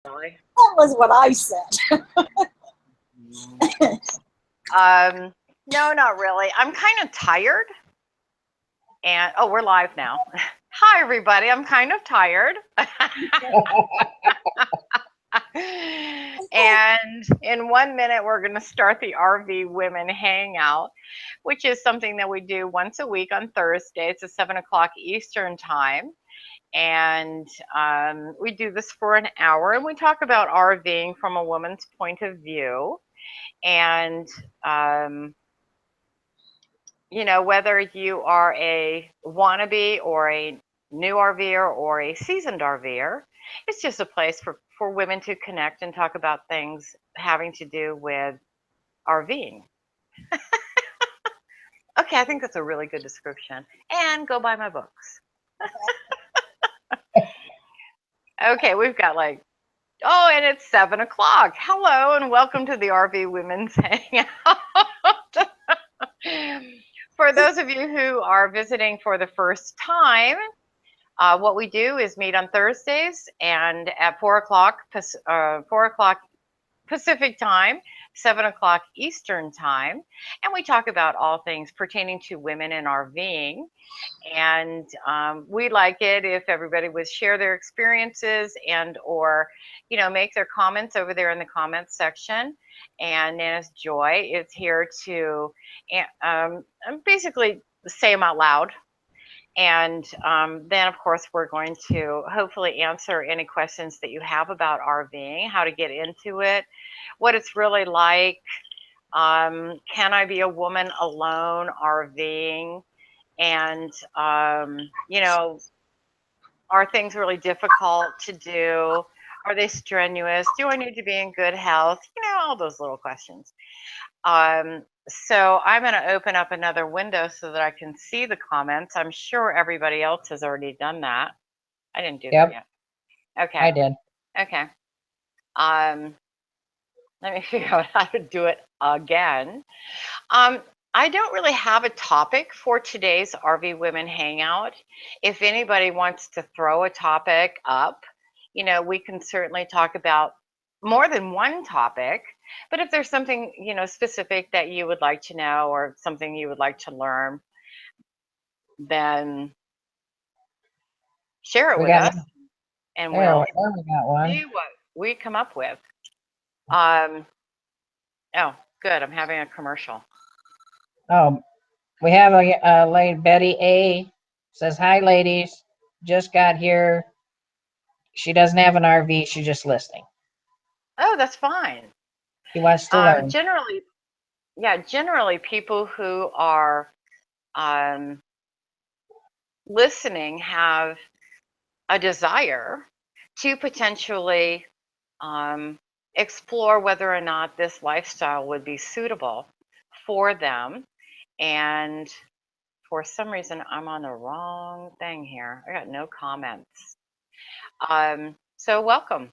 really. That was what I said. No, not really. I'm kind of tired. And oh, we're live now. Hi, everybody. I'm kind of tired. And in 1 minute, we're going to start the RV Women Hangout, which is something that we do once a week on Thursday. It's at 7 o'clock Eastern Time. And we do this for an hour, and we talk about RVing from a woman's point of view. And you know, whether you are a wannabe or a new RVer or a seasoned RVer, it's just a place for women to connect and talk about things having to do with RVing. Okay, I think that's a really good description. And go buy my books. Okay, we've got like, oh, and it's 7 o'clock. Hello, and welcome to the RV Women's Hangout. For those of you who are visiting for the first time, what we do is meet on Thursdays and at 4 o'clock Pacific time, 7 o'clock Eastern time, and we talk about all things pertaining to women in RVing. And we'd like it if everybody would share their experiences and or, you know, make their comments over there in the comments section. And Nana's Joy is here to basically say them out loud. And then, of course, we're going to hopefully answer any questions that you have about RVing, how to get into it, what it's really like. Can I be a woman alone RVing? And, you know, are things really difficult to do? Are they strenuous? Do I need to be in good health? You know, all those little questions. So I'm going to open up another window so that I can see the comments. I'm sure everybody else has already done that. I didn't do that yet. Okay. I did. Okay. Let me figure out how to do it again. I don't really have a topic for today's RV Women Hangout. If anybody wants to throw a topic up, you know, we can certainly talk about more than one topic. But if there's something, you know, specific that you would like to know or something you would like to learn, then share it with us, and we'll see what we come up with. Oh, good. I'm having a commercial. Oh, we have a lady, Betty A. says, "Hi, ladies. Just got here. She doesn't have an RV. She's just listening." Oh, that's fine. She wants to learn. Generally, people who are listening have a desire to potentially explore whether or not this lifestyle would be suitable for them. And for some reason, I'm on the wrong thing here. I got no comments. So welcome.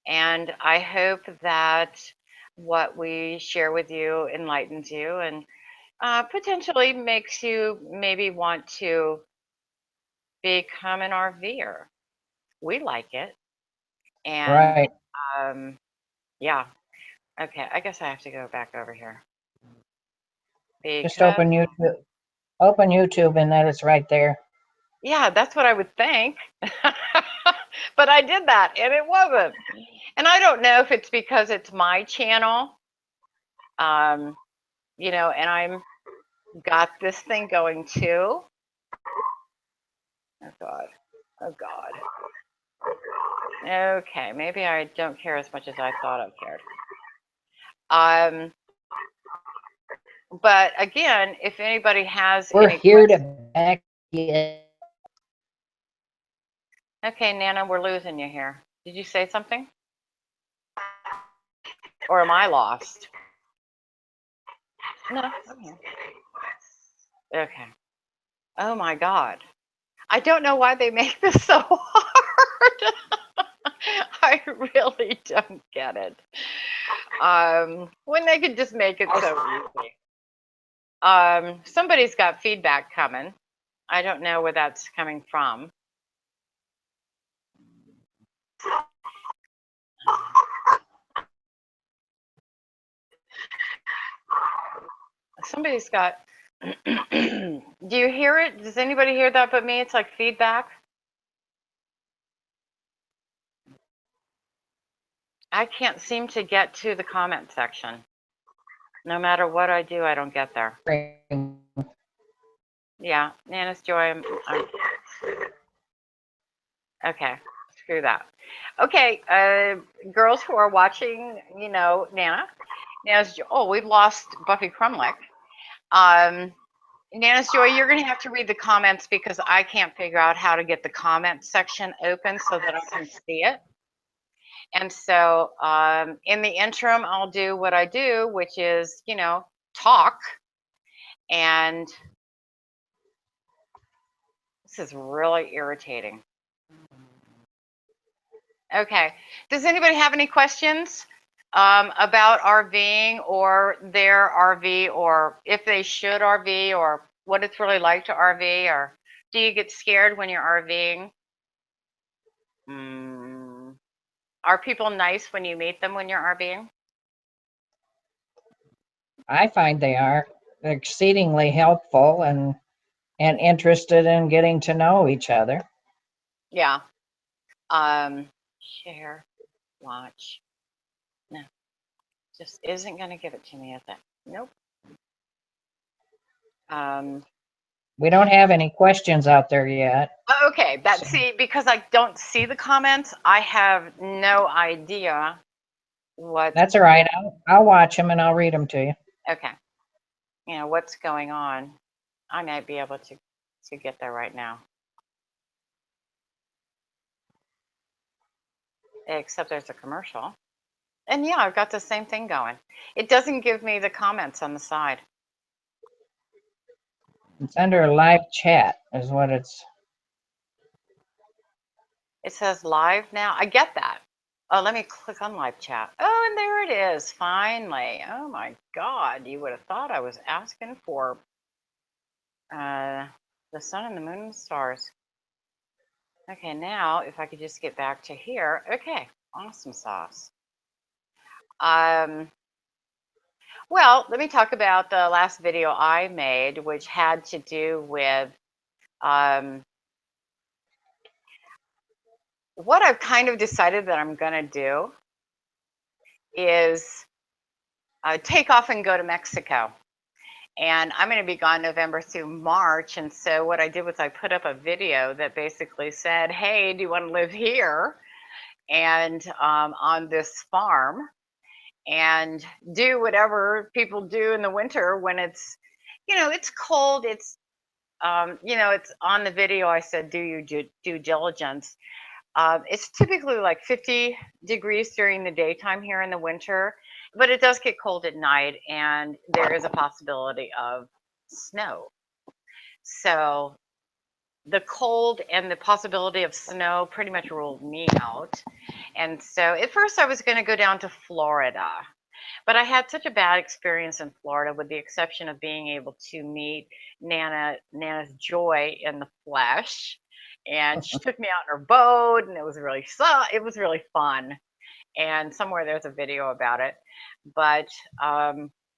And I hope that what we share with you enlightens you and potentially makes you maybe want to become an RVer. We like it. And right. Yeah. Okay, I guess I have to go back over here. Just open YouTube. Open YouTube and then it's right there. Yeah, that's what I would think. But I did that and it wasn't. And I don't know if it's because it's my channel. You know, and I'm got this thing going too. Oh God. Oh God. Okay, maybe I don't care as much as I thought I cared. But again, if anybody has We're any here questions. to back you. Okay, Nana, we're losing you here. Did you say something? Or am I lost? No, I'm here. Okay. Oh my God. I don't know why they make this so hard. I really don't get it. When they could just make it so easy. Somebody's got feedback coming. I don't know where that's coming from. Somebody's got, do you hear it? Does anybody hear that but me? It's like feedback. I can't seem to get to the comment section. No matter what I do, I don't get there. Yeah, Nana's Joy, okay, screw that. Okay, girls who are watching, you know, Nana's Joy, oh, we've lost Buffy Crumlick. Nana's Joy, you're going to have to read the comments because I can't figure out how to get the comment section open so that I can see it. And so in the interim, I'll do what I do, which is, you know, talk. And this is really irritating. Okay. Does anybody have any questions about RVing or their RV, or if they should RV, or what it's really like to RV, or do you get scared when you're RVing? Are people nice when you meet them when you're RVing? I find they are exceedingly helpful and interested in getting to know each other. Yeah. Share, watch. No, just isn't going to give it to me, is it? Nope. We don't have any questions out there yet. Okay, that's, see, because I don't see the comments, I have no idea what. That's all right. I'll watch them and I'll read them to you. Okay. You know, what's going on? I might be able to get there right now. Except there's a commercial. And yeah, I've got the same thing going. It doesn't give me the comments on the side. It's under live chat is what it's. It says live now. I get that. Oh, let me click on live chat. Oh, and there it is, finally. Oh my God, you would have thought I was asking for the sun and the moon and the stars. Okay, now if I could just get back to here. Okay, awesome sauce. Well, let me talk about the last video I made, which had to do with what I've kind of decided that I'm going to do is take off and go to Mexico. And I'm going to be gone November through March. And so what I did was I put up a video that basically said, hey, do you want to live here and on this farm and do whatever people do in the winter when it's, you know, it's cold. It's, you know, it's on the video. I said, do your due diligence. It's typically like 50 degrees during the daytime here in the winter, but it does get cold at night and there is a possibility of snow. So the cold and the possibility of snow pretty much ruled me out. And so at first I was going to go down to Florida, but I had such a bad experience in Florida, with the exception of being able to meet Nana's Joy in the flesh. And she took me out in her boat, and it was really fun. And somewhere there's a video about it. But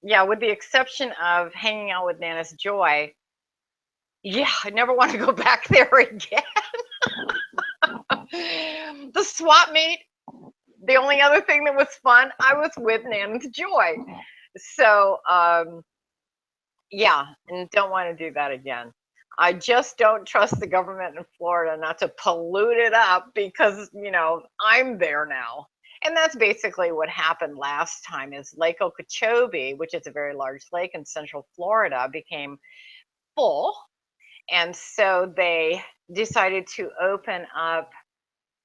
yeah, with the exception of hanging out with Nana's Joy, yeah, I never want to go back there again. The swap meet, the only other thing that was fun, I was with Nana's Joy. So yeah, and don't want to do that again. I just don't trust the government in Florida not to pollute it up because, you know, I'm there now. And that's basically what happened last time. Is Lake Okeechobee, which is a very large lake in central Florida, became full. And so they decided to open up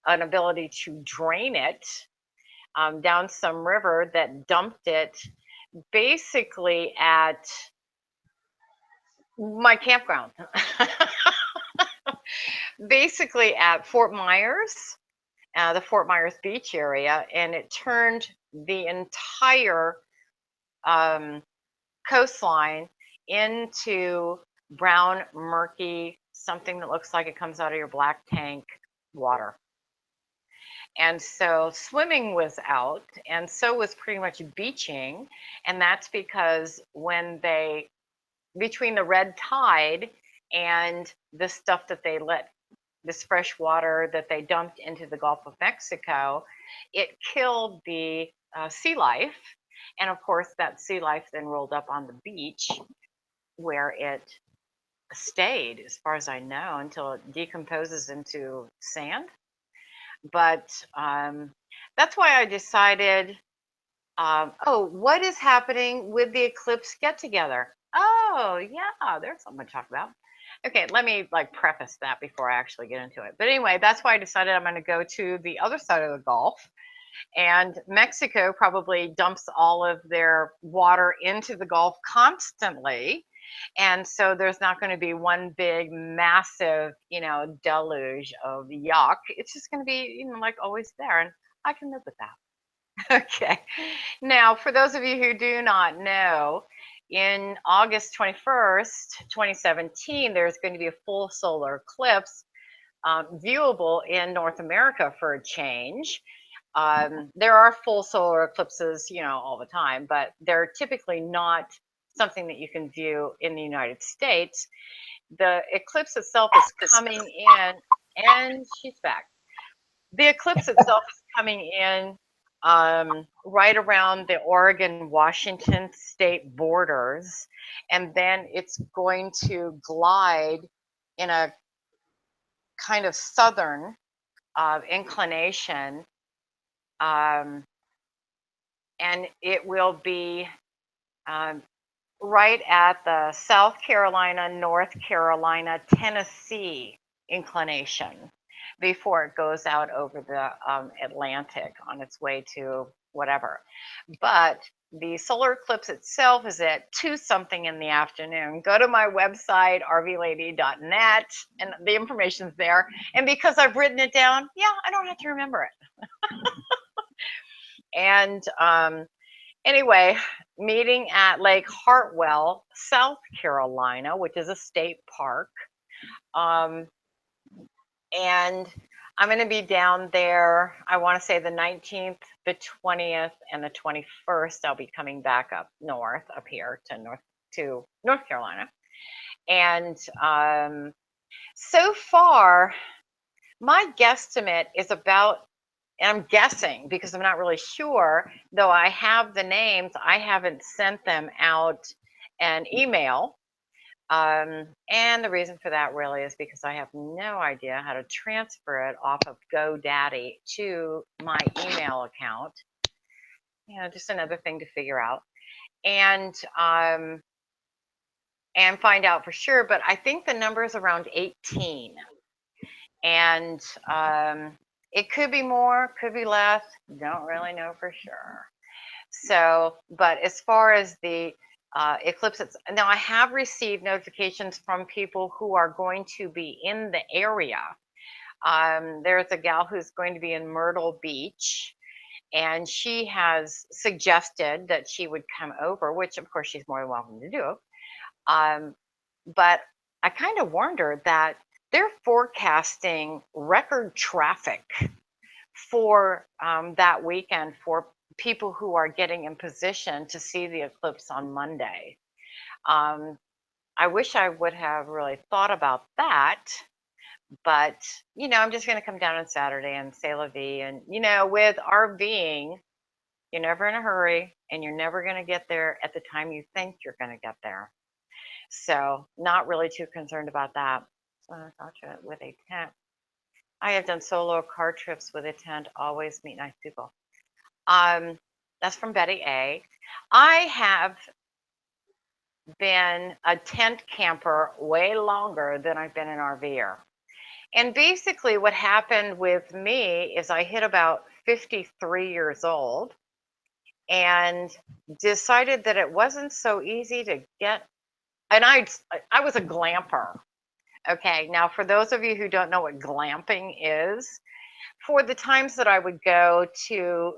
an ability to drain it down some river that dumped it basically at my campground. Basically at Fort Myers, the Fort Myers beach area, and it turned the entire coastline into brown, murky, something that looks like it comes out of your black tank water. And so swimming was out, and so was pretty much beaching. And that's because when they between the red tide and the stuff that they let, this fresh water that they dumped into the Gulf of Mexico, it killed the sea life. And of course, that sea life then rolled up on the beach where it stayed, as far as I know, until it decomposes into sand. But that's why I decided, oh, what is happening with the eclipse get together? Oh, yeah, there's something to talk about. Okay, let me like preface that before I actually get into it. But anyway, that's why I decided I'm going to go to the other side of the Gulf. And Mexico probably dumps all of their water into the Gulf constantly. And so there's not going to be one big, massive, deluge of yuck. It's just going to be, like always there. And I can live with that. Okay. Now, for those of you who do not know, in August 21st, 2017, there's going to be a full solar eclipse viewable in North America for a change. There are full solar eclipses, all the time, but they're typically not something that you can view in the United States. The eclipse itself is coming in, and she's back. The eclipse itself is coming in right around the Oregon-Washington state borders, and then it's going to glide in a kind of southern inclination, um, and it will be um, right at the South Carolina, North Carolina, Tennessee inclination before it goes out over the Atlantic on its way to whatever. But the solar eclipse itself is at 2 something in the afternoon. Go to my website, rvlady.net, and the information's there. And because I've written it down, yeah, I don't have to remember it. And anyway, meeting at Lake Hartwell, South Carolina, which is a state park. And I'm going to be down there, I want to say the 19th, the 20th, and the 21st. I'll be coming back up north, up here to North Carolina. And so far, my guesstimate is about, and I'm guessing because I'm not really sure, though I have the names, I haven't sent them out an email. And the reason for that really is because I have no idea how to transfer it off of GoDaddy to my email account. Just another thing to figure out. And find out for sure, but I think the number is around 18. And it could be more, could be less, don't really know for sure. So, but as far as the eclipse, now I have received notifications from people who are going to be in the area. There's a gal who's going to be in Myrtle Beach, and she has suggested that she would come over, which of course she's more than welcome to do. But I kind of warned her that they're forecasting record traffic for that weekend for people who are getting in position to see the eclipse on Monday. I wish I would have really thought about that, but I'm just going to come down on Saturday and say la vie. And with RVing, you're never in a hurry, and you're never going to get there at the time you think you're going to get there. So not really too concerned about that. So I thought with a tent. I have done solo car trips with a tent, always meet nice people. That's from Betty A. I have been a tent camper way longer than I've been an RVer. And basically what happened with me is I hit about 53 years old and decided that it wasn't so easy to get, and I was a glamper. Okay, now for those of you who don't know what glamping is, for the times that I would go to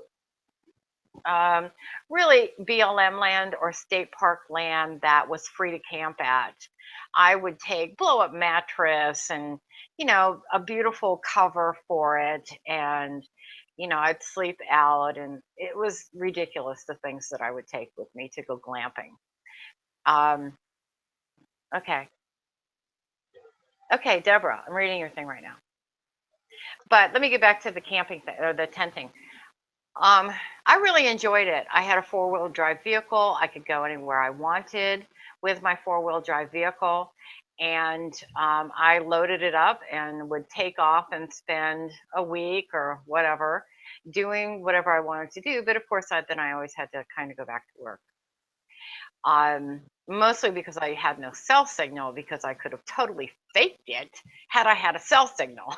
really BLM land or state park land that was free to camp at, I would take blow up mattress and a beautiful cover for it, and I'd sleep out, and it was ridiculous the things that I would take with me to go glamping. Okay. Okay, Deborah, I'm reading your thing right now. But let me get back to the camping thing, or the tent thing. I really enjoyed it. I had a 4-wheel drive vehicle. I could go anywhere I wanted with my 4-wheel drive vehicle. And I loaded it up and would take off and spend a week or whatever doing whatever I wanted to do. But of course, then I always had to kind of go back to work. Mostly because I had no cell signal, because I could have totally faked it had I had a cell signal.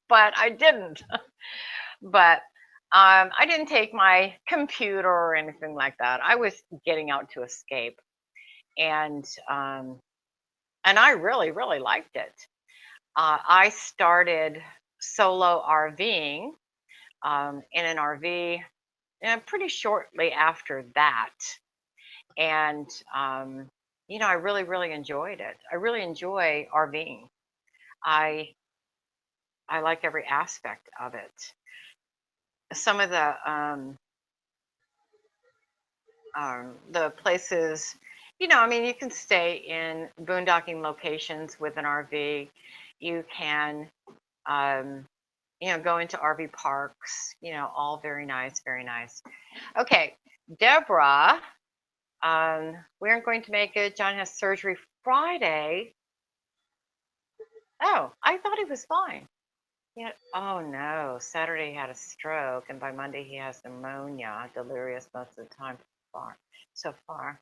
But I didn't. But I didn't take my computer or anything like that. I was getting out to escape, and I really, really liked it. I started solo RVing in an RV pretty shortly after that, and I really, really enjoyed it. I really enjoy RVing. I like every aspect of it. Some of the places, I mean, you can stay in boondocking locations with an RV. You can, go into RV parks, all very nice, very nice. Okay, Deborah, we aren't going to make it. John has surgery Friday. Oh, I thought he was fine. Yeah. Oh no, Saturday he had a stroke, and by Monday he has pneumonia, delirious most of the time so far.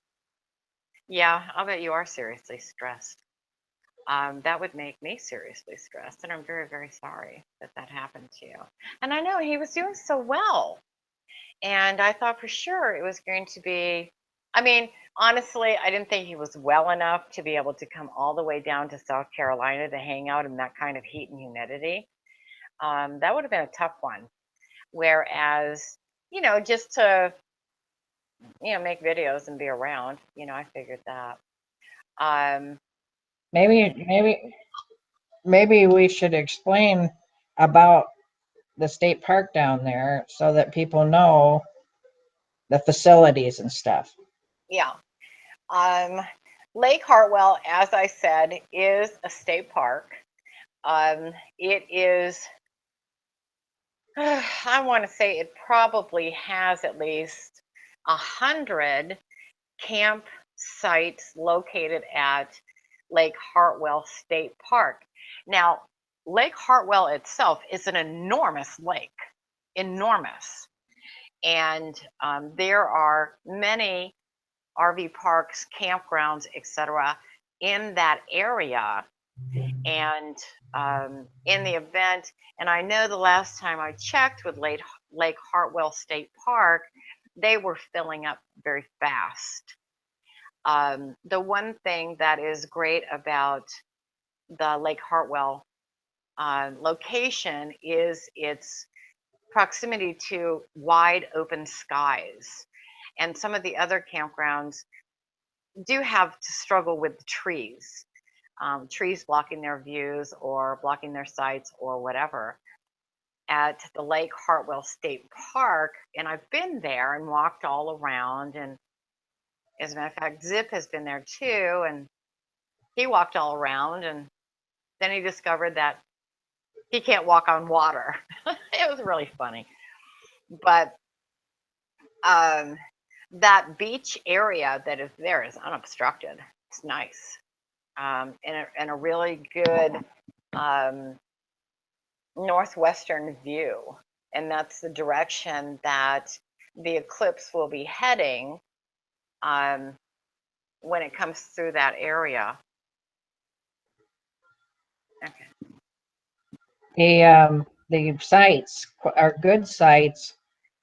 Yeah, I'll bet you are seriously stressed. That would make me seriously stressed, and I'm very, very sorry that that happened to you. And I know he was doing so well, and I thought for sure it was going to be. I mean, honestly, I didn't think he was well enough to be able to come all the way down to South Carolina to hang out in that kind of heat and humidity. That would have been a tough one. Whereas, just to, make videos and be around, I figured that. Um, Maybe we should explain about the state park down there so that people know the facilities and stuff. yeah. Lake Hartwell, as I said, is a state park. It is, I want to say it probably has at least 100 campsites located at Lake Hartwell State Park. Now, Lake Hartwell itself is an enormous lake, enormous. And there are many RV parks, campgrounds, etc., in that area. And in the event, and I know the last time I checked with Lake Hartwell State Park, they were filling up very fast. The one thing that is great about the Lake Hartwell location is its proximity to wide open skies. And some of the other campgrounds do have to struggle with the trees, trees blocking their views or blocking their sights or whatever. At the Lake Hartwell State Park, and I've been there and walked all around, and as a matter of fact, Zip has been there too, and he walked all around, and then he discovered that he can't walk on water. It was really funny. But that beach area that is there is unobstructed. It's nice. And a really good northwestern view. And that's the direction that the eclipse will be heading when it comes through that area. Okay. The sites are good sites.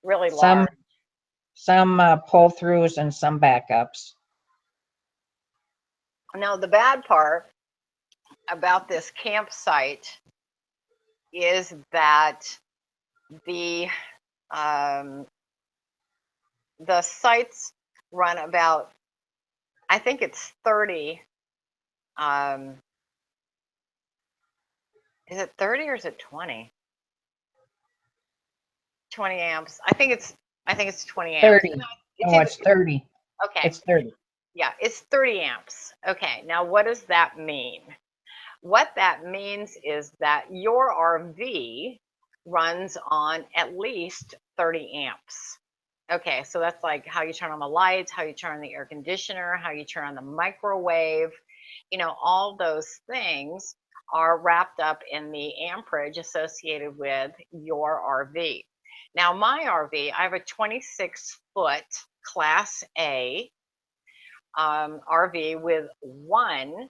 Really Some large. pull throughs and some backups. Now, the bad part about this campsite is that the sites run about, I think it's 30. Is it 30 or is it 20? 20 amps. I think it's 20 amps. 30. It's Oh, it's 30. okay. It's 30. Yeah, it's 30 amps. Okay, now what does that mean? What that means is that your RV runs on at least 30 amps. Okay, so that's like how you turn on the lights, how you turn on the air conditioner, how you turn on the microwave. You know, all those things are wrapped up in the amperage associated with your RV. Now, my RV, I have a 26-foot Class A RV with one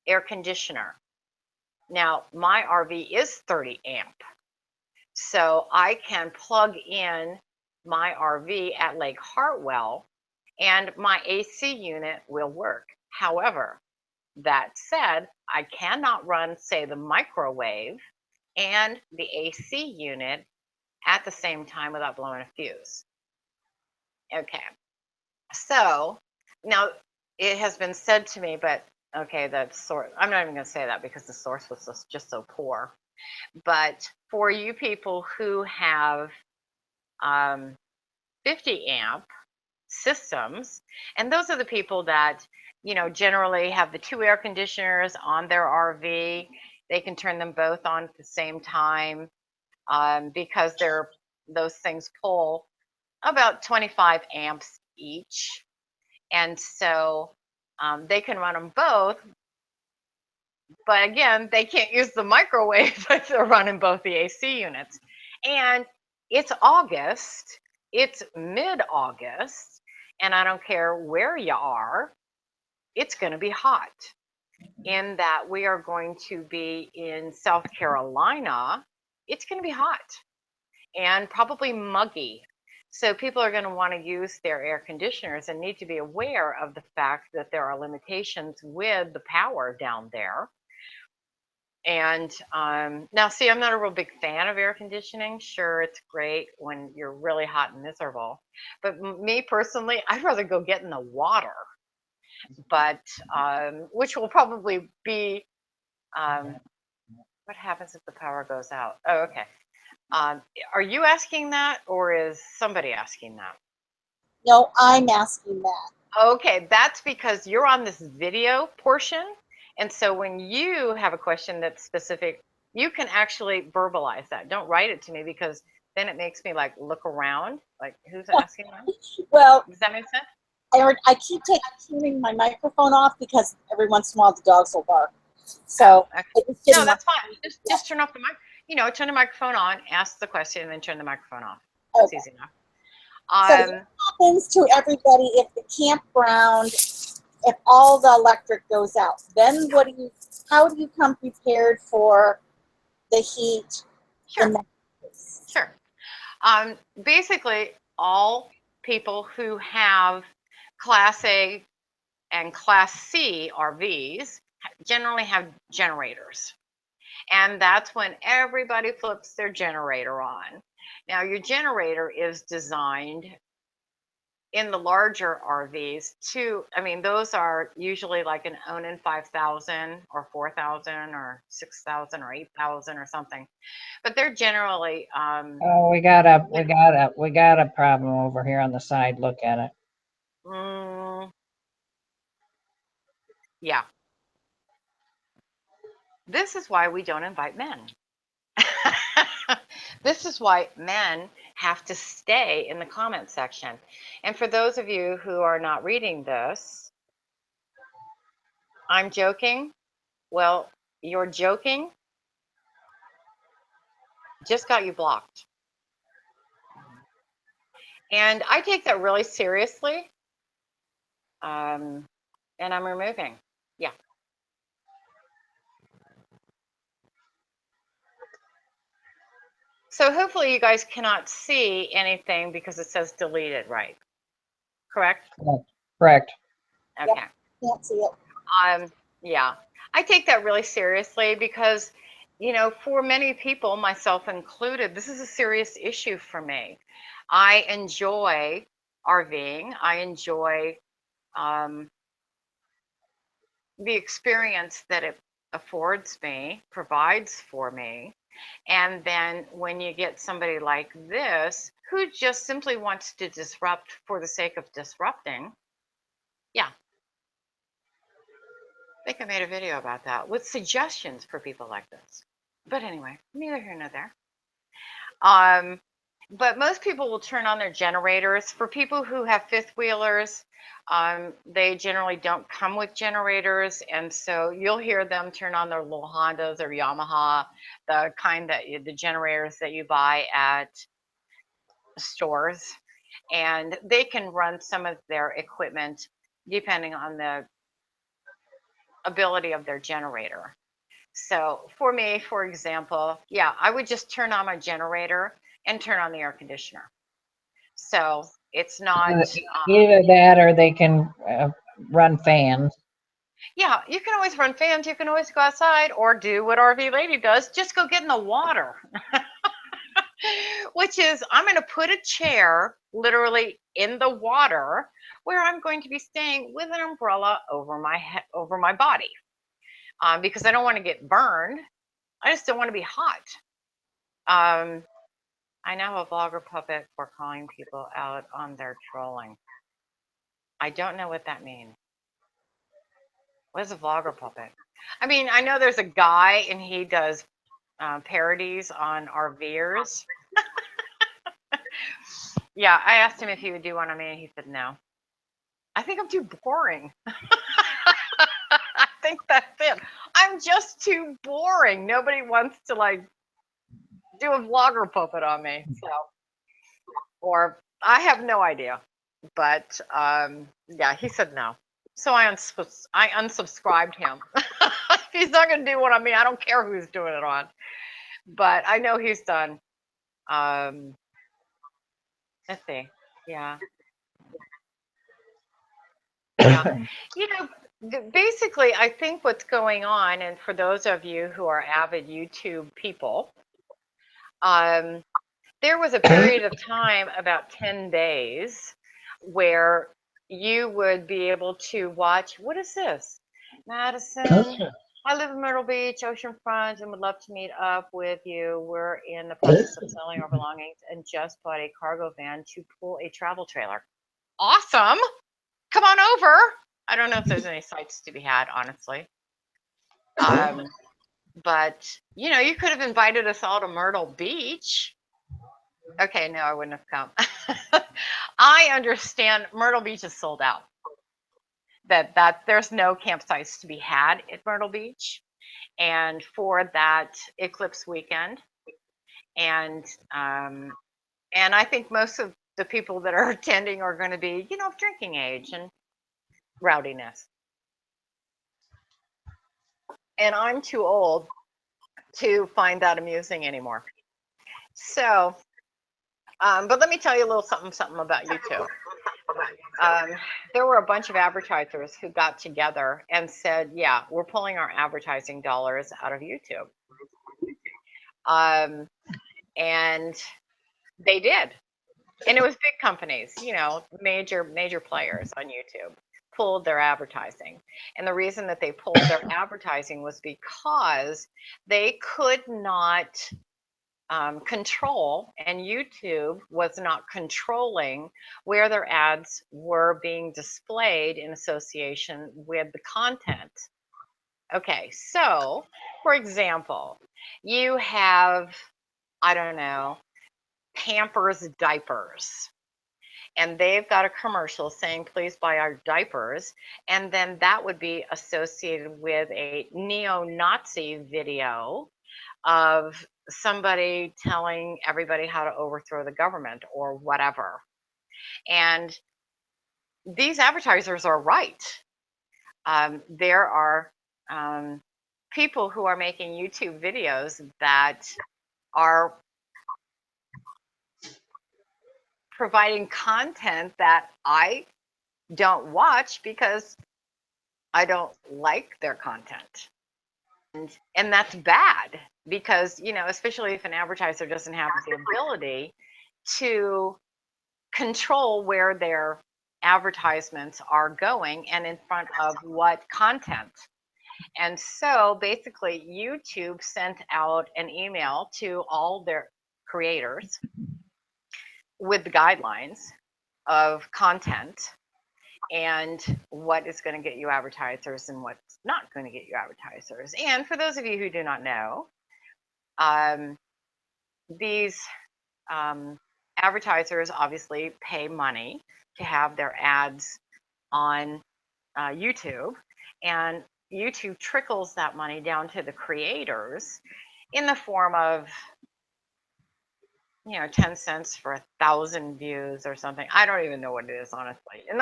air conditioner. Now, my RV is 30 amp, so I can plug in my RV at Lake Hartwell and my AC unit will work. However, that said, I cannot run, say, the microwave and the AC unit at the same time without blowing a fuse. Okay, so now it has been said to me, but okay, that source, I'm not even going to say that because the source was just so poor. But for you people who have 50 amp systems, and those are the people that, you know, generally have the two air conditioners on their RV, they can turn them both on at the same time because those things pull about 25 amps each. And so they can run them both, but again, they can't use the microwave if they're running both the AC units. And it's August, it's mid-August, and I don't care where you are, it's going to be hot. In that we are going to be in South Carolina, it's going to be hot and probably muggy. So people are going to want to use their air conditioners and need to be aware of the fact that there are limitations with the power down there. And now, see, I'm not a real big fan of air conditioning. Sure, it's great when you're really hot and miserable. But me personally, I'd rather go get in the water. But which will probably be what happens if the power goes out? Oh, okay. Are you asking that, or is somebody asking that? No, I'm asking that. Okay, that's because you're on this video portion. And so when you have a question that's specific, you can actually verbalize that. Don't write it to me because then it makes me like look around, like who's asking that? Well, Does that make sense? I keep turning my microphone off because every once in a while the dogs will bark. So okay. I just didn't No, want that's fine. Just turn off the mic. You know, turn the microphone on, ask the question, and then turn the microphone off. That's okay. easy enough. So what happens to everybody if the campground, if all the electric goes out? Then how do you come prepared for the heat? Sure. Sure. Basically, all people who have Class A and Class C RVs generally have generators. And that's when everybody flips their generator on. Now, your generator is designed in the larger RVs to, I mean, those are usually like an Onan 5000 or 4000 or 6000 or 8000 or something. But they're generally Oh, we got a problem over here on the side. Look at it. Yeah. This is why we don't invite men. This is why men have to stay in the comment section. And for those of you who are not reading this, I'm joking. Well, your joking just got you blocked. And I take that really seriously. And I'm removing. Yeah. So hopefully you guys cannot see anything because it says deleted, right? Correct? Correct. Okay. Yep, can't see it. Yeah, I take that really seriously because, you know, for many people, myself included, this is a serious issue for me. I enjoy RVing. I enjoy the experience that it affords me, provides for me. And then when you get somebody like this who just simply wants to disrupt for the sake of disrupting, yeah, I think I made a video about that with suggestions for people like this. But anyway, neither here nor there. But most people will turn on their generators. For people who have fifth wheelers, they generally don't come with generators, and so you'll hear them turn on their little Hondas or Yamaha, the kind that the generators that you buy at stores, and they can run some of their equipment depending on the ability of their generator. So for me, for example, yeah, I would just turn on my generator and turn on the air conditioner. So it's not, Either that or they can run fans. yeah, you can always run fans. You can always go outside or do what RV Lady does, just go get in the water. Which is, I'm going to put a chair literally in the water where I'm going to be staying with an umbrella over my head, over my body, because I don't want to get burned. I just don't want to be hot. I now have a vlogger puppet for calling people out on their trolling. I don't know what that means. What is a vlogger puppet? I mean, I know there's a guy and he does parodies on RVers. Yeah, I asked him if he would do one on me and he said no. I think I'm too boring. I think that's it. I'm just too boring. Nobody wants to like do a vlogger puppet on me. So, or I have no idea. But yeah, he said no. So I unsubscribed him. He's not going to do one on me. I don't care who's doing it on. But I know he's done. Let's see. Yeah. Yeah. You know, basically, I think what's going on, and for those of you who are avid YouTube people, there was a period of time, about 10 days, where you would be able to watch, what is this? Madison, I live in Myrtle Beach, oceanfront, and would love to meet up with you. We're in the process of selling our belongings and just bought a cargo van to pull a travel trailer. Awesome. Come on over. I don't know if there's any sites to be had, honestly. But, you know, you could have invited us all to Myrtle Beach. Okay, no, I wouldn't have come. I understand Myrtle Beach is sold out. That there's no campsites to be had at Myrtle Beach, and for that eclipse weekend, and I think most of the people that are attending are going to be, you know, of drinking age and rowdiness. And I'm too old to find that amusing anymore. So, but let me tell you a little something about YouTube. There were a bunch of advertisers who got together and said, yeah, we're pulling our advertising dollars out of YouTube. And they did. And it was big companies, you know, major players on YouTube pulled their advertising. And the reason that they pulled their advertising was because they could not control, and YouTube was not controlling where their ads were being displayed in association with the content. Okay, so for example, you have, I don't know, Pampers diapers, and they've got a commercial saying, please buy our diapers. And then that would be associated with a neo-Nazi video of somebody telling everybody how to overthrow the government or whatever. And these advertisers are right. There are people who are making YouTube videos that are providing content that I don't watch because I don't like their content. And that's bad because, you know, especially if an advertiser doesn't have the ability to control where their advertisements are going and in front of what content. And so basically YouTube sent out an email to all their creators with the guidelines of content. and what is going to get you advertisers and what's not going to get you advertisers. And for those of you who do not know, these advertisers obviously pay money to have their ads on YouTube, and YouTube trickles that money down to the creators in the form of 10 cents for 1,000 views or something. I don't even know what it is, honestly. And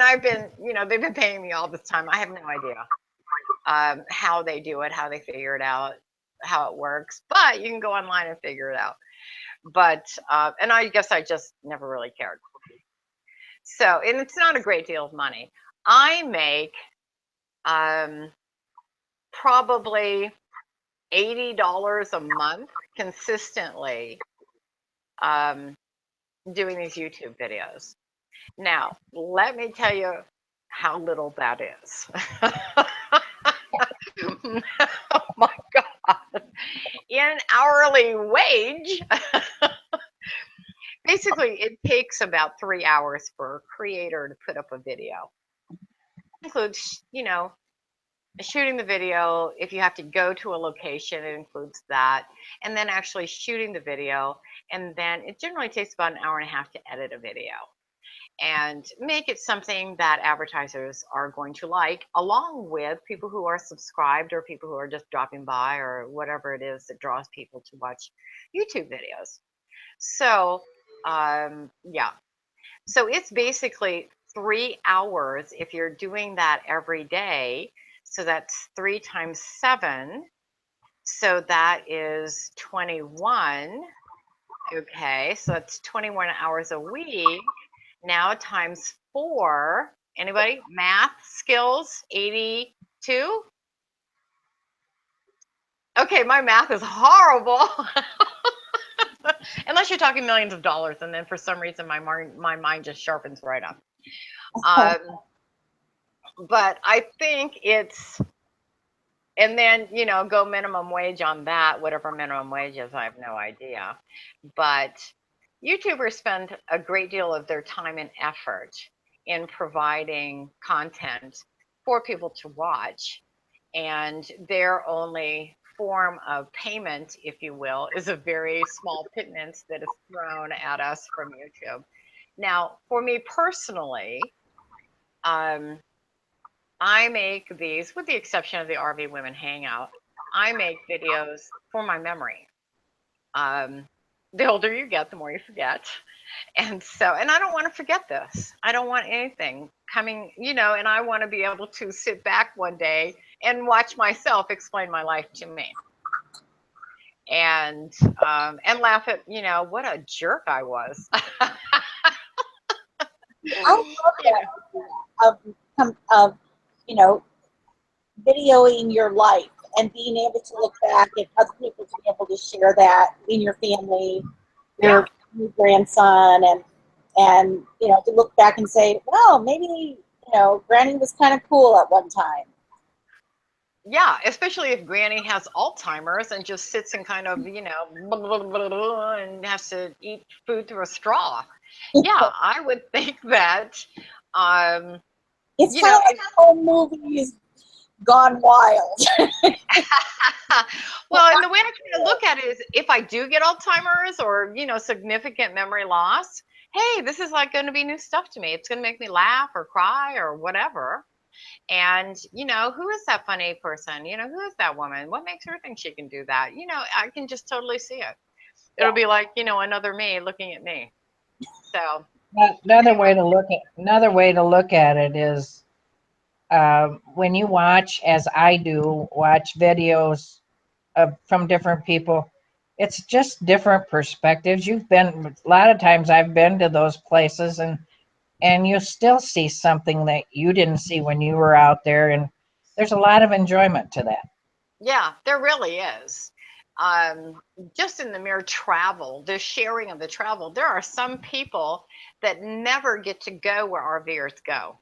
I've been, they've been paying me all this time. I have no idea how they do it, how they figure it out, how it works. But you can go online and figure it out. But and I guess I just never really cared. So, and it's not a great deal of money. I make probably $80 a month consistently doing these YouTube videos. Now, let me tell you how little that is. Oh my God. In hourly wage, basically it takes about 3 hours for a creator to put up a video. It includes, shooting the video. If you have to go to a location, it includes that. And then actually shooting the video. And then it generally takes about an hour and a half to edit a video and make it something that advertisers are going to like, along with people who are subscribed or people who are just dropping by or whatever it is that draws people to watch YouTube videos. So, yeah. So it's basically 3 hours if you're doing that every day. So that's 3 times 7. So that is 21. Okay, so that's 21 hours a week. Now times 4. Anybody? Math skills? 82? Okay, my math is horrible. Unless you're talking millions of dollars, and then for some reason my mind just sharpens right up. But I think it's, and then, go minimum wage on that, whatever minimum wage is, I have no idea. But YouTubers spend a great deal of their time and effort in providing content for people to watch. And their only form of payment, if you will, is a very small pittance that is thrown at us from YouTube. Now, for me personally, I make these, with the exception of the RV Women Hangout, I make videos for my memory. The older you get, the more you forget. And so, and I don't want to forget this. I don't want anything coming, and I want to be able to sit back one day and watch myself explain my life to me. And laugh at, what a jerk I was. I love that of videoing your life and being able to look back and other people to be able to share that in your family, your grandson, and to look back and say, well, maybe Granny was kind of cool at one time. Yeah, especially if Granny has Alzheimer's and just sits and kind of, blah, blah, blah, blah, and has to eat food through a straw. Yeah, I would think that. It's kind of like the whole movie is gone wild. Well, and the way I kind of look at it is, if I do get Alzheimer's or, significant memory loss, hey, this is like going to be new stuff to me. It's going to make me laugh or cry or whatever. And, who is that funny person? Who is that woman? What makes her think she can do that? I can just totally see it. It'll be like, another me looking at me. So another way to look at it is when you watch, as I do, watch videos from different people. It's just different perspectives. You've been, a lot of times I've been to those places, and you still see something that you didn't see when you were out there, and there's a lot of enjoyment to that. Yeah, there really is. Just in the mere travel, the sharing of the travel, there are some people that never get to go where RVers go.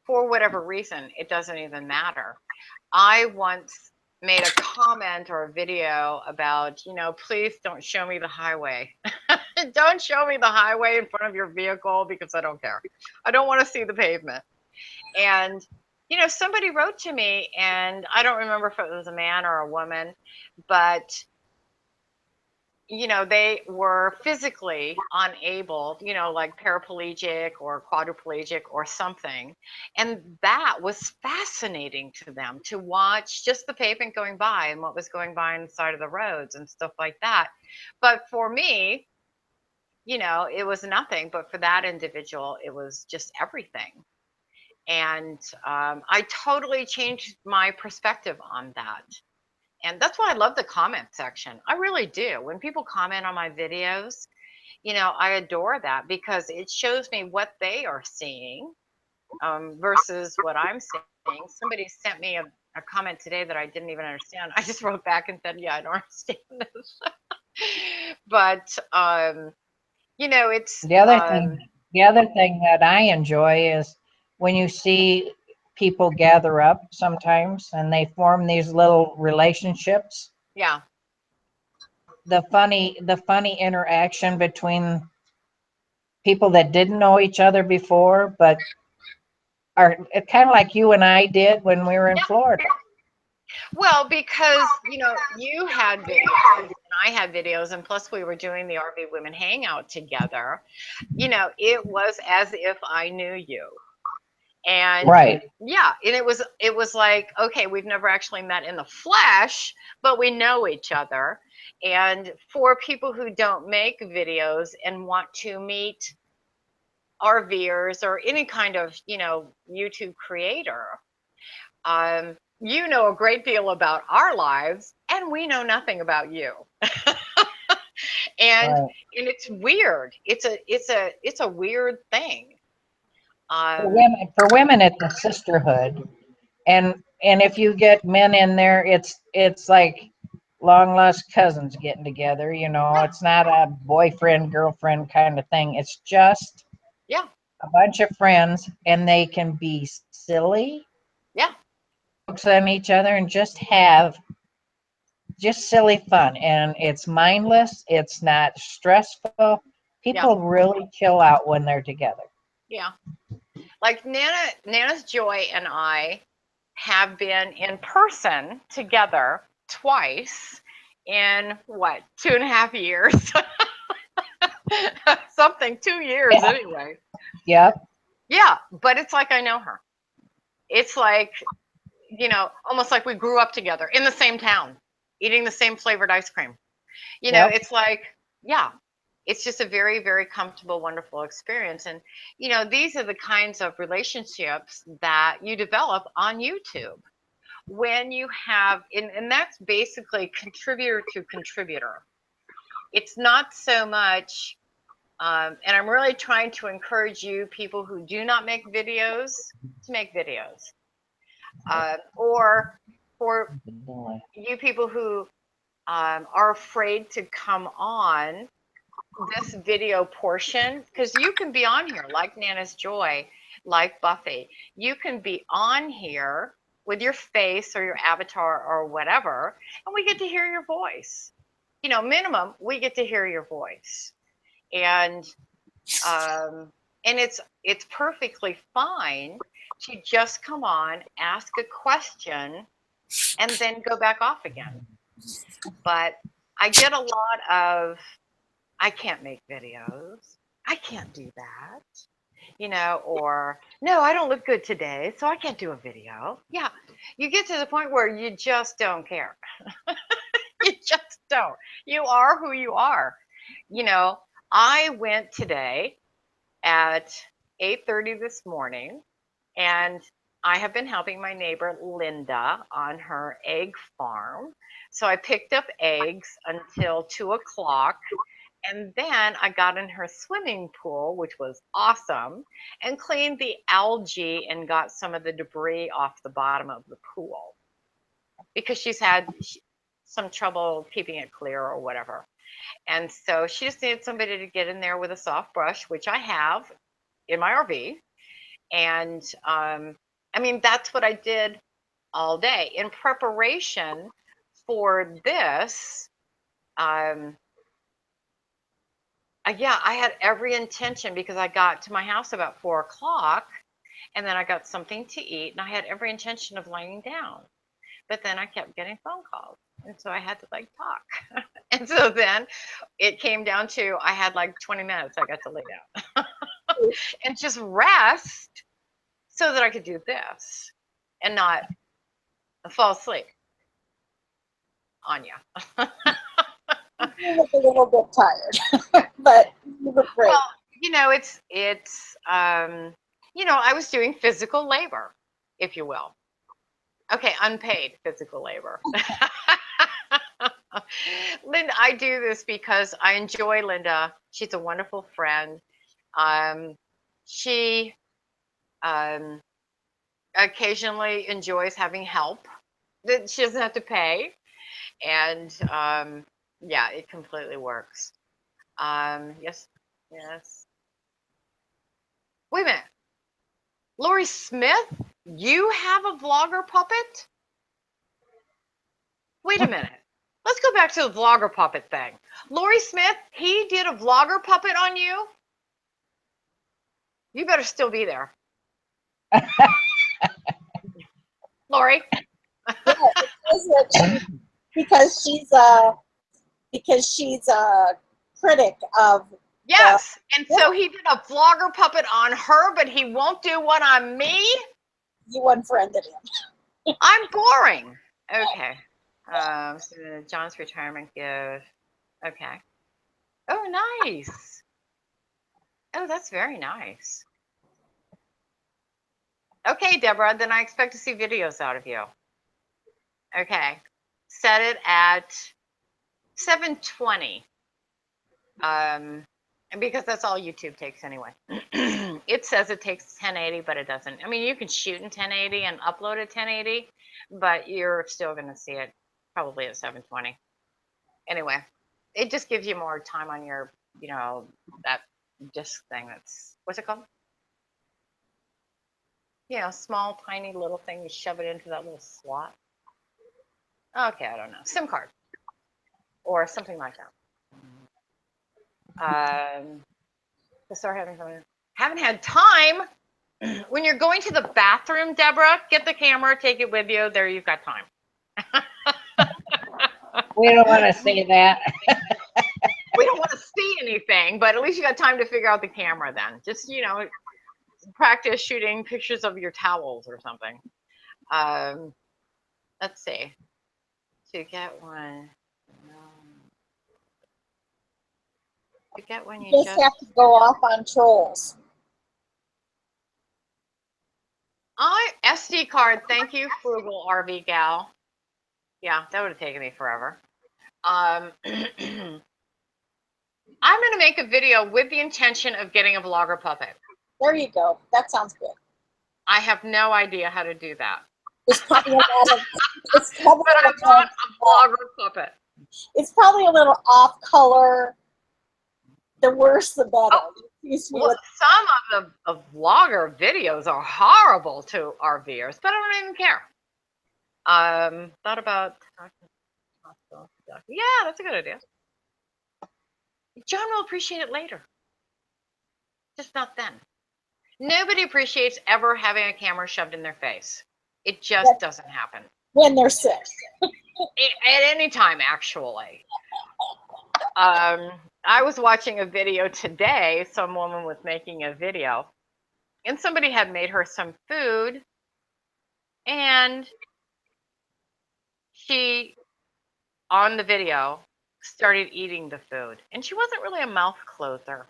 For whatever reason, it doesn't even matter. I once made a comment or a video about, please don't show me the highway. Don't show me the highway in front of your vehicle because I don't care. I don't want to see the pavement. And, somebody wrote to me, and I don't remember if it was a man or a woman, but they were physically unable, like paraplegic or quadriplegic or something. And that was fascinating to them to watch just the pavement going by and what was going by on the side of the roads and stuff like that. But for me, it was nothing, but for that individual, it was just everything. And I totally changed my perspective on that. And that's why I love the comment section. I really do. When people comment on my videos, I adore that because it shows me what they are seeing versus what I'm seeing. Somebody sent me a comment today that I didn't even understand. I just wrote back and said, yeah, I don't understand this. But, it's the other thing that I enjoy is when you see people gather up sometimes and they form these little relationships. yeah. The funny interaction between people that didn't know each other before, but are kind of like you and I did when we were in Florida. Well, because, you had videos and I had videos, and plus we were doing the RV Women Hangout together, it was as if I knew you. And Right. yeah, and it was like, okay, we've never actually met in the flesh, but we know each other. And for people who don't make videos and want to meet RVers or any kind of, YouTube creator, you know a great deal about our lives, and we know nothing about you. and Right. and it's weird. It's a weird thing. For women, it's a sisterhood, and if you get men in there, it's like long lost cousins getting together. Yeah, It's not a boyfriend girlfriend kind of thing. It's just yeah, a bunch of friends, and they can be silly, yeah, jokes on each other, and just have just silly fun. And it's mindless. It's not stressful. yeah, People really chill out when they're together. yeah. Like Nana's Joy and I have been in person together twice in what, 2.5 years? Something, 2 years Yeah. anyway. Yep. Yeah, but it's like I know her. It's like, almost like we grew up together in the same town, eating the same flavored ice cream. Yep. It's like, yeah, it's just a very, very comfortable, wonderful experience. And, these are the kinds of relationships that you develop on YouTube when you have, and that's basically contributor to contributor. It's not so much, and I'm really trying to encourage you, people who do not make videos, to make videos. Or for you people who are afraid to come on this video portion, because you can be on here like Nana's Joy, like Buffy. You can be on here with your face or your avatar or whatever, and we get to hear your voice. Minimum, we get to hear your voice. And it's perfectly fine to just come on, ask a question, and then go back off again. But I get a lot of, I can't make videos. I can't do that. Or no, I don't look good today, so I can't do a video. Yeah. You get to the point where you just don't care. You just don't. You are who you are. I went today at 8:30 this morning, and I have been helping my neighbor Linda on her egg farm. So I picked up eggs until 2 o'clock. And then I got in her swimming pool, which was awesome, and cleaned the algae and got some of the debris off the bottom of the pool because she's had some trouble keeping it clear or whatever. And so she just needed somebody to get in there with a soft brush, which I have in my RV. And that's what I did all day in preparation for this. Yeah, I had every intention because I got to my house about 4 o'clock and then I got something to eat and I had every intention of laying down. But then I kept getting phone calls. And so I had to like talk. And so then it came down to I had like 20 minutes I got to lay down and just rest so that I could do this and not fall asleep on you. You look a little bit tired, but you look great. Well, you know, you know, I was doing physical labor, if you will. Okay, unpaid physical labor. Linda, I do this because I enjoy Linda. She's a wonderful friend. She occasionally enjoys having help that she doesn't have to pay. And yeah, it completely works. Yes, yes. Wait a minute. Lori Smith, you have a vlogger puppet? Wait a minute. Let's go back to the vlogger puppet thing. Lori Smith, he did a vlogger puppet on you? You better still be there. Lori? Yeah, because she's a critic of. Yes. And so he did a vlogger puppet on her, but he won't do one on me? You unfriended him. I'm boring. Okay. So John's retirement gift. Okay. Oh, nice. Oh, that's very nice. Okay, Deborah, then I expect to see videos out of you. Okay. Set it at 720. And because that's all YouTube takes anyway. It says it takes 1080, but it doesn't. I mean, you can shoot in 1080 and upload at 1080, but you're still going to see it probably at 720. Anyway, it just gives you more time on your, you know, that disc thing. That's, what's it called? You know, small, tiny little thing. You shove it into that little slot. Okay, I don't know. SIM card or something like that. To start having fun. Haven't had time. When you're going to the bathroom, Deborah, get the camera, take it with you. There, you've got time. We don't want to say that. We don't want to see anything, but at least you got time to figure out the camera then. Just, you know, practice shooting pictures of your towels or something. Let's see. To get one. To get one, You just have to go off on trolls. SD card. Thank you, frugal RV gal. Yeah, that would have taken me forever. I'm going to make a video with the intention of getting a vlogger puppet. There you go. That sounds good. I have no idea how to do that. There's probably a lot of. But I want a vlogger puppet. It's probably a little off color. The worse, the better. Oh, well, some of the vlogger videos are horrible to our viewers, but I don't even care. Thought about. Yeah, that's a good idea. John will appreciate it later. Just not then. Nobody appreciates ever having a camera shoved in their face. It just doesn't happen. When they're sick. At any time, actually. I was watching a video today. Some woman was making a video, and somebody had made her some food, and she, on the video, started eating the food, and she wasn't really a mouth closer.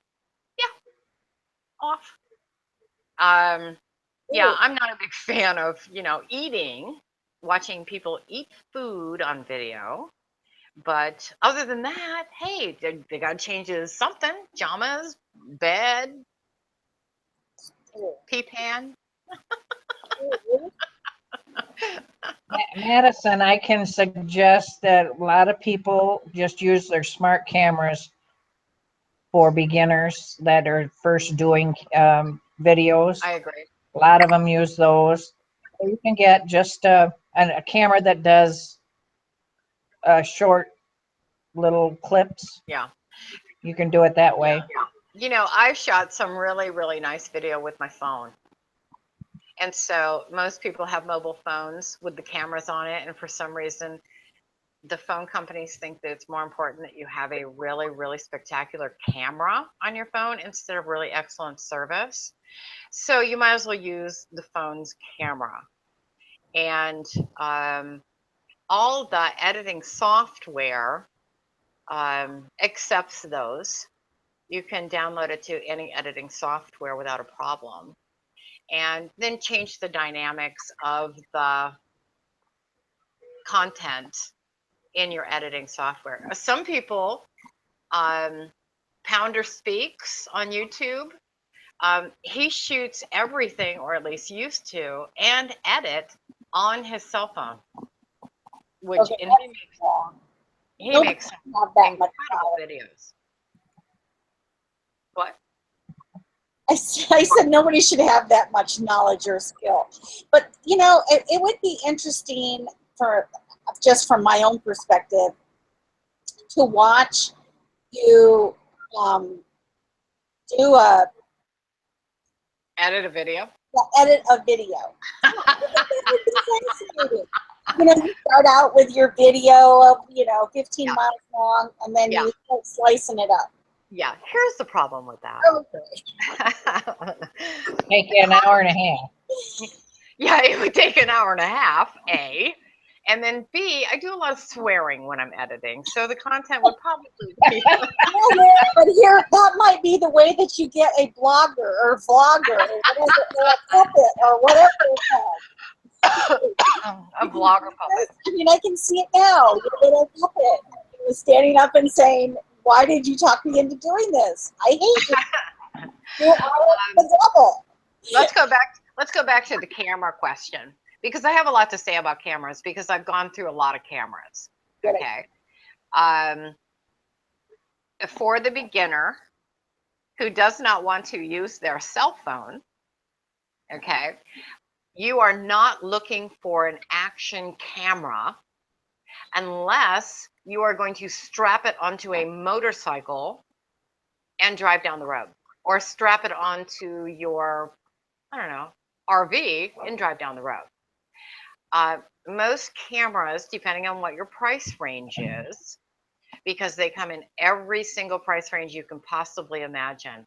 Yeah, off. Yeah, I'm not a big fan of, you know, watching people eat food on video. But other than that, hey, they got to change something. Pajamas, bed, pee pan. Madison, I can suggest that a lot of people just use their smart cameras for beginners that are first doing videos. I agree. A lot of them use those. You can get just a a camera that does short little clips. Yeah. You can do it that way. You know, I've shot some really, really nice video with my phone. And so most people have mobile phones with the cameras on it. And for some reason, the phone companies think that it's more important that you have a really, really spectacular camera on your phone instead of really excellent service. So you might as well use the phone's camera. And all the editing software accepts those. You can download it to any editing software without a problem. And then change the dynamics of the content in your editing software. Some people, Pounder Speaks on YouTube, he shoots everything, or at least used to, and edit on his cell phone, which Okay, and that's he wrong. makes some Not that much incredible power. videos. What? I said nobody should have that much knowledge or skill. But, you know, it would be interesting for just from my own perspective to watch you do a Edit a video? edit a video. I think that would be fascinating. You know, you start out with your video of, 15 Yeah. miles long, and then Yeah. you start slicing it up. Yeah, here's the problem with that. Okay. Take you an hour and a half. Yeah, it would take an hour and a half, A. And then B, I do a lot of swearing when I'm editing. So the content would probably be. But here, that might be the way that you get a blogger or vlogger or whatever, or a puppet or whatever it's called. A vlogger puppet. I mean, I can see it now. Your little puppet. He was standing up and saying, "Why did you talk me into doing this? I hate you. You are the devil." Let's go back to the camera question, because I have a lot to say about cameras because I've gone through a lot of cameras. Okay. For the beginner who does not want to use their cell phone, okay, you are not looking for an action camera unless you are going to strap it onto a motorcycle and drive down the road, or strap it onto your, I don't know, RV and drive down the road. Most cameras, depending on what your price range is, because they come in every single price range you can possibly imagine,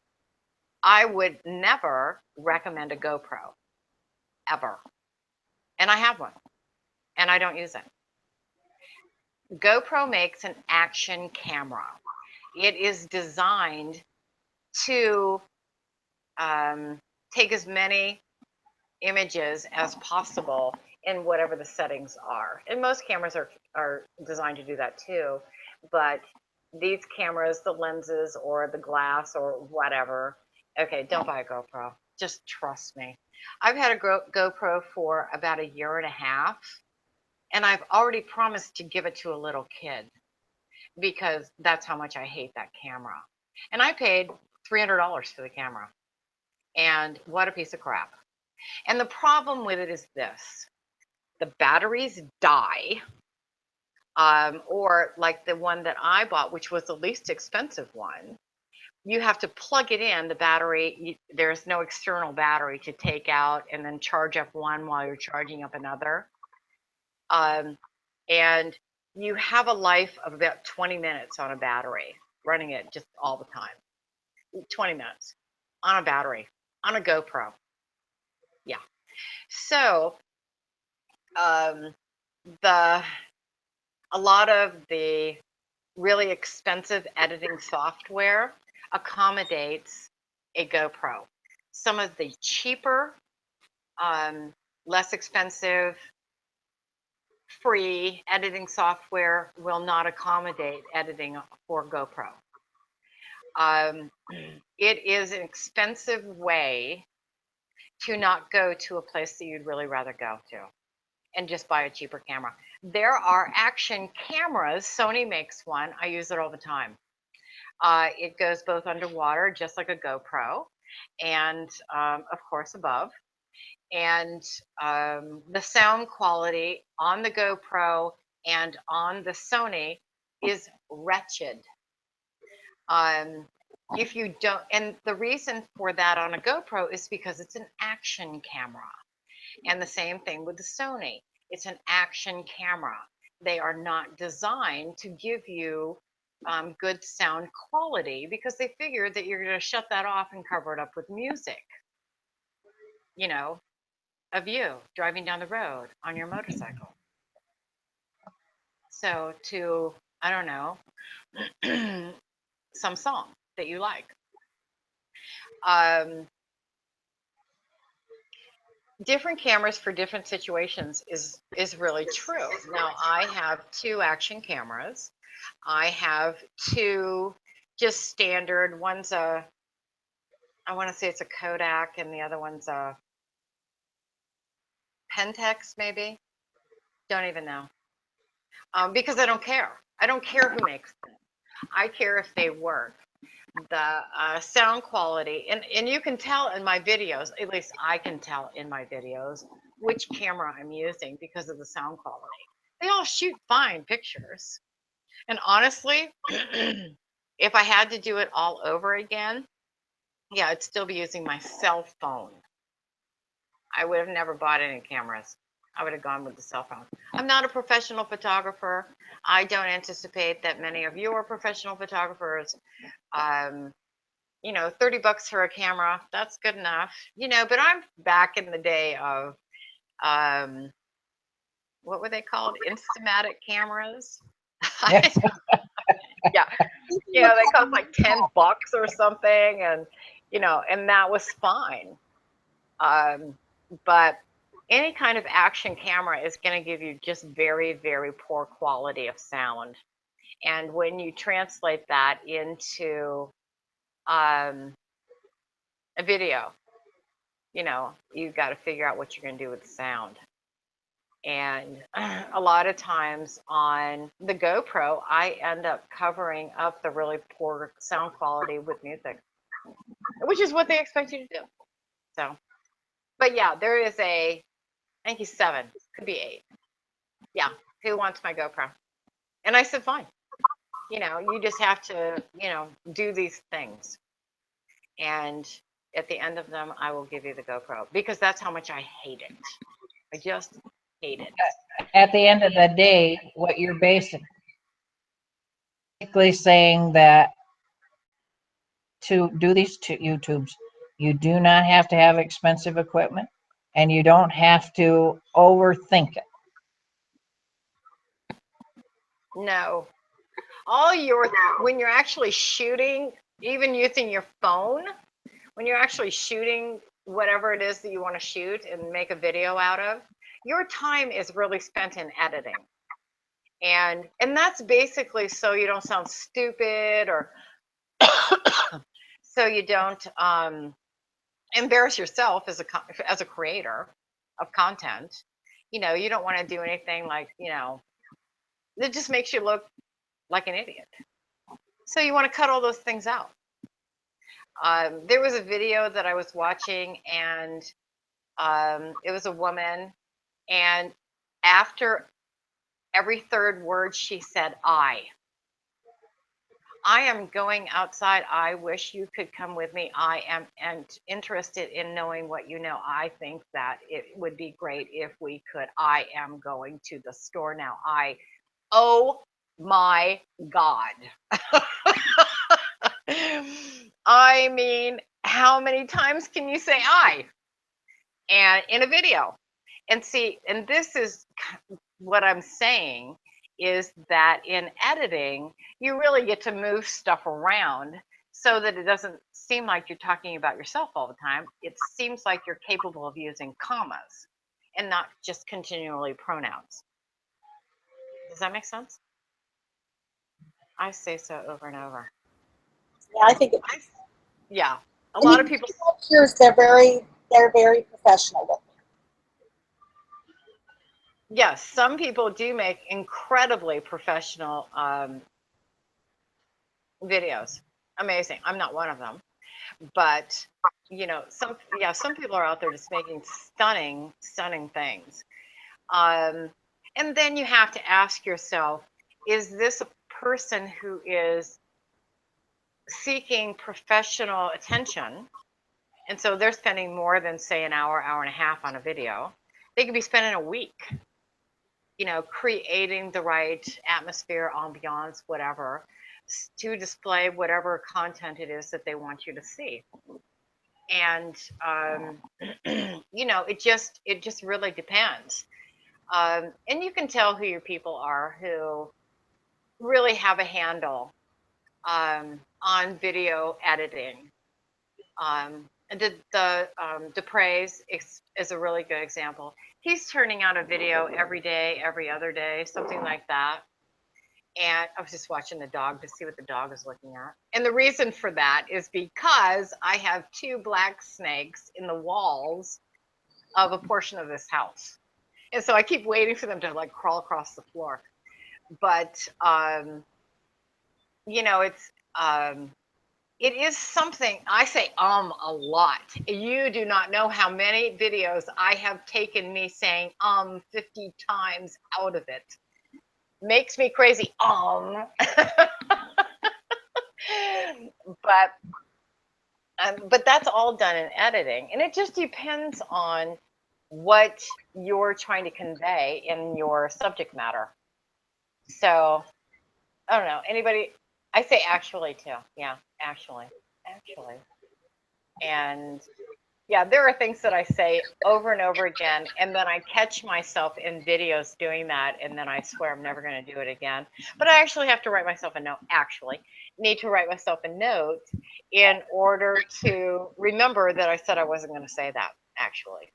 I would never recommend a GoPro, ever. And I have one, and I don't use it. GoPro makes an action camera. It is designed to take as many images as possible in whatever the settings are. And most cameras are designed to do that too. But these cameras, the lenses or the glass or whatever, okay, don't buy a GoPro. Just trust me. I've had a GoPro for about a year and a half, and I've already promised to give it to a little kid because that's how much I hate that camera. And I paid $300 for the camera. And what a piece of crap. And the problem with it is this: the batteries die, or like the one that I bought, which was the least expensive one, you have to plug it in, the battery, there's no external battery to take out and then charge up one while you're charging up another. And you have a life of about 20 minutes on a battery, running it just all the time. 20 minutes on a battery, on a GoPro. Yeah. So a lot of the really expensive editing software accommodates a GoPro. Some of the cheaper, less expensive, free editing software will not accommodate editing for GoPro. It is an expensive way to not go to a place that you'd really rather go to and just buy a cheaper camera. There are action cameras. Sony makes one. I use it all the time. It goes both underwater, just like a GoPro, and of course above. And the sound quality on the GoPro and on the Sony is wretched. If you don't, and the reason for that on a GoPro is because it's an action camera. And the same thing with the Sony. It's an action camera. They are not designed to give you good sound quality because they figure that you're going to shut that off and cover it up with music, you know, of you driving down the road on your motorcycle. So to, I don't know, some song that you like. Different cameras for different situations is really true. Now I have 2 action cameras. I have 2 just standard. One's a, I want to say it's a Kodak, and the other one's a Pentax, maybe. Don't even know. Because I don't care. I don't care who makes them. I care if they work. The sound quality, and you can tell in my videos, at least I can tell in my videos, which camera I'm using because of the sound quality. They all shoot fine pictures. And honestly, if I had to do it all over again, yeah, I'd still be using my cell phone. I would have never bought any cameras. I would have gone with the cell phone. I'm not a professional photographer. I don't anticipate that many of you are professional photographers. You know, $30 for a camera, that's good enough. You know, but I'm back in the day of, what were they called? Instamatic cameras. Yes. Yeah. You know, they cost like $10 or something, and you know, and that was fine. But any kind of action camera is going to give you just very, very poor quality of sound. And when you translate that into a video, you know, you've got to figure out what you're going to do with the sound. And a lot of times on the GoPro, I end up covering up the really poor sound quality with music, which is what they expect you to do. So, but yeah, there is a, I think he's 7, could be 8. Yeah, who wants my GoPro? And I said, fine. You know, you just have to, you know, do these things. And at the end of them, I will give you the GoPro because that's how much I hate it. I just hate it. At the end of the day, what you're basically saying that to do these YouTubes, you do not have to have expensive equipment, and you don't have to overthink it. No. When you're actually shooting, even using your phone, when you're actually shooting whatever it is that you want to shoot and make a video out of, your time is really spent in editing. And that's basically so you don't sound stupid, or so you don't embarrass yourself as a creator of content. You know, you don't want to do anything like, you know, it just makes you look like an idiot. So you want to cut all those things out. There was a video that I was watching, and it was a woman, and after every 3rd word she said, I am going outside. I wish you could come with me. I am interested in knowing what you know. I think that it would be great if we could. I am going to the store now. Oh my God. I mean, how many times can you say I? And in a video. And see, and this is what I'm saying, is that in editing, you really get to move stuff around so that it doesn't seem like you're talking about yourself all the time. It seems like you're capable of using commas and not just continually pronouns. Does that make sense? I say so over and over. Yeah, I think it. Yeah, a lot of people. Pictures, they're very professional with. Yes, some people do make incredibly professional videos. Amazing. I'm not one of them. But some people are out there just making stunning things. And then you have to ask yourself, is this a person who is seeking professional attention? And so they're spending more than, say, an hour, hour and a half on a video. They could be spending a week, creating the right atmosphere, ambiance, whatever, to display whatever content it is that they want you to see. And it just really depends. And you can tell who your people are, who really have a handle on video editing. And DePraise is a really good example. He's turning out a video every day, every other day, something like that. And I was just watching the dog to see what the dog is looking at. And the reason for that is because I have 2 black snakes in the walls of a portion of this house. And so I keep waiting for them to like crawl across the floor. But, it is something. I say a lot. You do not know how many videos I have taken me saying 50 times out of it. Makes me crazy. But that's all done in editing, and it just depends on what you're trying to convey in your subject matter. So I don't know. Anybody? I say actually too. Yeah, actually. And yeah, there are things that I say over and over again, and then I catch myself in videos doing that, and then I swear I'm never going to do it again. But I actually have to write myself a note. Actually, need to write myself a note in order to remember that I said I wasn't going to say that. Actually.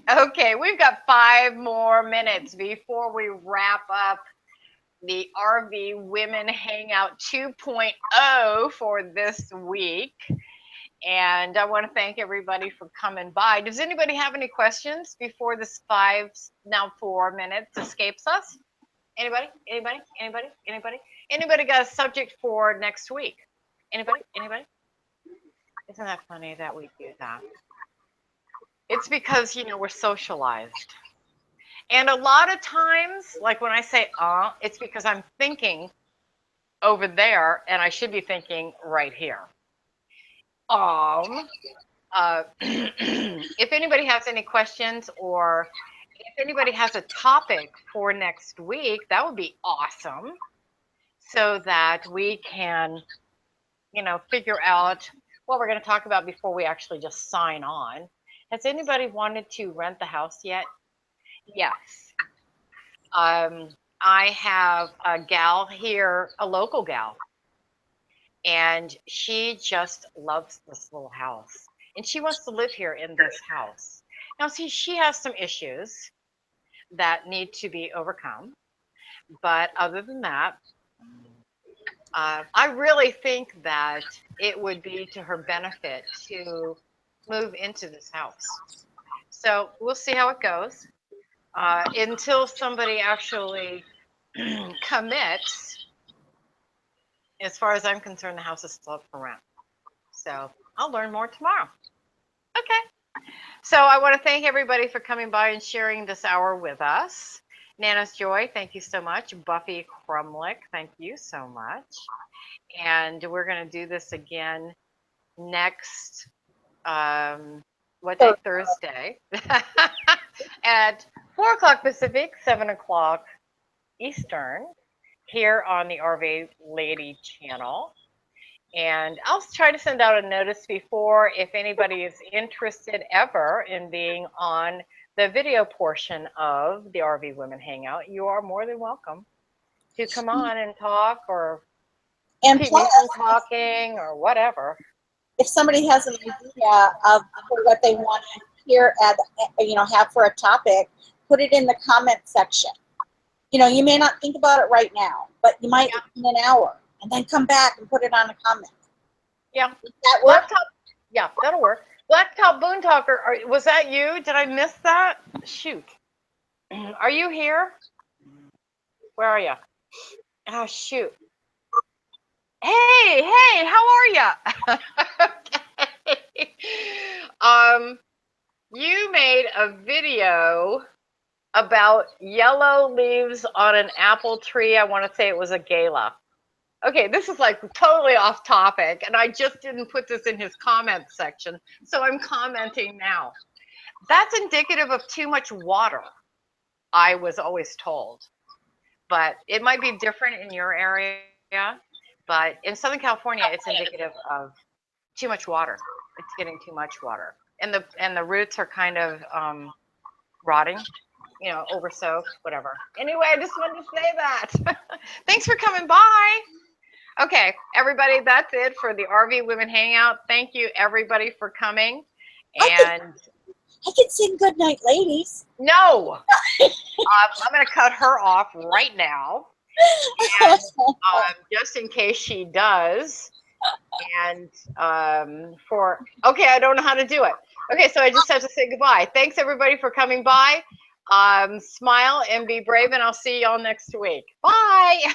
Okay, we've got 5 more minutes before we wrap up the RV Women Hangout 2.0 for this week. And I want to thank everybody for coming by. Does anybody have any questions before this 4 minutes escapes us? Anybody? Anybody got a subject for next week? Anybody? Isn't that funny that we do that? It's because, we're socialized. And a lot of times, like when I say, it's because I'm thinking over there and I should be thinking right here. If anybody has any questions, or if anybody has a topic for next week, that would be awesome, so that we can, figure out what we're going to talk about before we actually just sign on. Has anybody wanted to rent the house yet? Yes. I have a gal here, a local gal, and she just loves this little house, and she wants to live here in this house. Now, see, she has some issues that need to be overcome, but other than that, I really think that it would be to her benefit to move into this house. So we'll see how it goes. Until somebody actually commits, as far as I'm concerned, the house is still up for rent. So I'll learn more tomorrow. Okay. So I want to thank everybody for coming by and sharing this hour with us. Nana's Joy, thank you so much. Buffy Crumlick, thank you so much. And we're going to do this again next, what day? Thursday. At 4 o'clock Pacific, 7 o'clock Eastern, here on the RV Lady channel. And I'll try to send out a notice before, if anybody is interested ever in being on the video portion of the RV Women Hangout. You are more than welcome to come on and talk, or and keep plus, me from talking, or whatever. If somebody has an idea of what they want to hear, have for a topic, put it in the comment section. You may not think about it right now, but you might in an hour, and then come back and put it on a comment. Yeah. Does that work? Yeah, that'll work. Blacktop Boontalker, was that you? Did I miss that? Shoot. Are you here? Where are you? Oh, shoot. Hey, how are ya? Okay. You made a video about yellow leaves on an apple tree. I want to say it was a gala. Okay, this is like totally off topic, and I just didn't put this in his comment section, so I'm commenting now. That's indicative of too much water, I was always told. But it might be different in your area. But in Southern California, it's indicative of too much water. It's getting too much water, and the roots are kind of rotting, over soaked, whatever. Anyway, I just wanted to say that. Thanks for coming by. Okay, everybody, that's it for the RV Women Hangout. Thank you, everybody, for coming. And I can sing Good Night, Ladies. no, I'm going to cut her off right now. And just in case she does. And okay, I don't know how to do it. Okay, so I just have to say goodbye. Thanks, everybody, for coming by. Smile and be brave, and I'll see y'all next week. Bye.